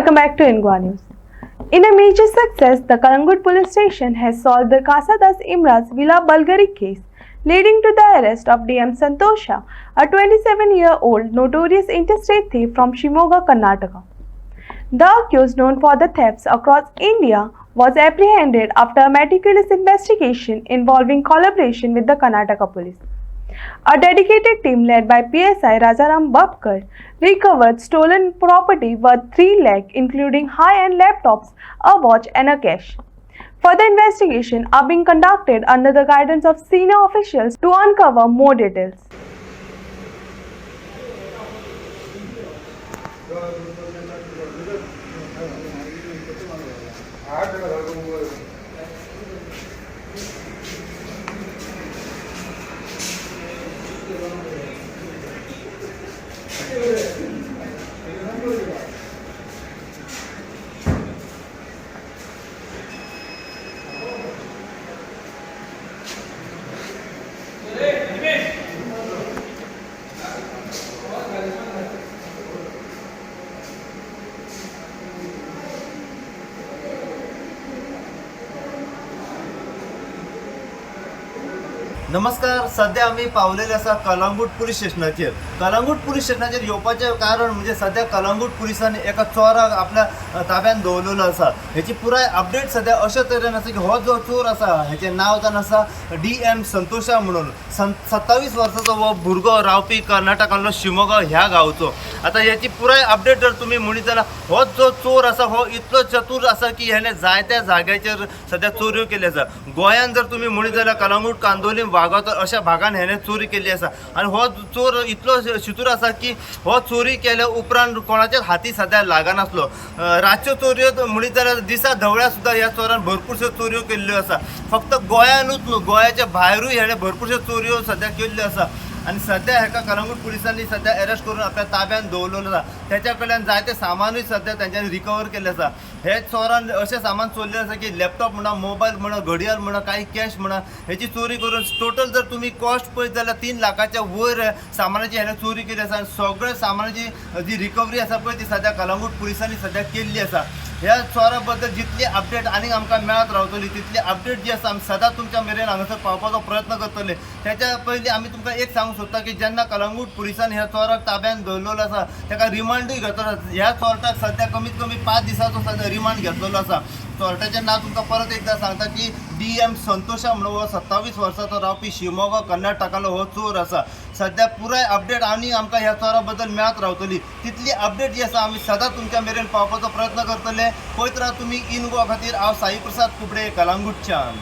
Welcome back to Ingwa News. In a major success, the Kalangut police station has solved the Kasadas Imraz Villa Bulgari case, leading to the arrest of DM Santosha, a 27-year-old notorious interstate thief from Shimoga, Karnataka. The accused, known for the thefts across India, was apprehended after a meticulous investigation involving collaboration with the Karnataka police. A dedicated team led by PSI Rajaram Babkar recovered stolen property worth 3 lakh, including high-end laptops, a watch and a cash. Further investigations are being conducted under the guidance of senior officials to uncover more details. नमस्कार. सध्या आम्ही पावलेले असा Calangute police स्टेशनाचेर. Calangute police स्टेशनाचेर येवपाचें कारण म्हणजे सध्या कलंगूट पुलिसांनी एका चोराक आपल्या ताब्यात दवरलेलो आसा. हेची पुराय अपडेट सध्या अशे तरेन आसा की हो जो चोर आसा हेचें नांव जावन आसा DM संतोशा म्हणून. 27 वर्साचो हो भुरगो रावपी कर्नाटकांतलो शिमोगा ह्या गांवचो. आतां हेची पुराय अपडेट जर तुमी म्हणीत जाल्यार हो जो चोर आसा हो इतलो चतूर आसा की हेणे जायत्या जाग्याचेर सध्या चोऱ्यो केल्यो आसा. गोंयांत जर तुमी म्हणीत जाल्यार कलंगूट, कांदोलीम, वागातोर अशा भागांत हेणे चोरी केल्ली आसा. आनी हो चोर इतलो शितूर आसा की हो चोरी केल्या उपरांत कोणाच्याच हाती सध्या लागनासलो. रातच्यो चोरयो म्हणीत जाल्यार दिसा ढवळ्या सुद्दां ह्या चोरान भरपूरश्यो चोरयो केल्ल्यो आसा. फक्त गोंयानूच न्हू, गोंयाच्या भायरूय हेणे भरपूरश्यो चोरयो सध्या केल्ल्यो आसा. आनी सध्या हेका कलंगूट पुलिसांनी सध्या अरेस्ट करून आपल्या ताब्यात दवरलेलो आसा. तेच्या कडल्यान जायते सामानूय सध्या तेंच्यांनी रिकवर केल्लें आसा. हे चोरान अशें सामान चोरलें आसा की लॅपटॉप म्हणा, मोबायल म्हणा, घडयाळ म्हणा, काही कॅश म्हणा हेची चोरी करून टोटल जर तुमी कॉस्ट पळयत जाल्यार 3 लाखाच्या वयर सामानाची हेणे चोरी केली आसा. आनी सगळ्या सामानाची जी रिकवरी आसा पळय ती सध्या कलंगूट पुलिसांनी सध्या केल्ली आसा. ह्या चोरा बद्दल जितली अपडेट आनीक आमकां मेळत रावतली तितली अपडेट जी आसा आमी सदांच तुमच्या मेरेन हांगासर पावपाचो प्रयत्न करतले. त्याच्या पयलीं आमी तुमकां एक सांगूंक सोदता की जेन्ना कलंगूट पुलिसान ह्या चोराक ताब्यात दवरलेलो आसा तेका रिमांडूय घेतलो. ह्या चोरटाक सध्या कमीत कमी 5 दिसाचो सध्या रिमांड घेतलेलो आसा. चोरट्याचें नांव तुमकां परत एकदां सांगता की DM संतोशा म्हणून हो 27 वर्साचो रावपी शिमोगा, कर्नाटकालो हो चोर आसा. सध्या पुराय अपडेट आनी आमकां ह्या चोरा बद्दल मेळत रावतली. तितली अपडेट जी आसा आमी सदांच तुमच्या मेरेन पावपाचो प्रयत्न करतले. पळयत राहा तुमी इन गोवा खातीर. हांव साई प्रसाद कुबडे, कलंगूटच्यान.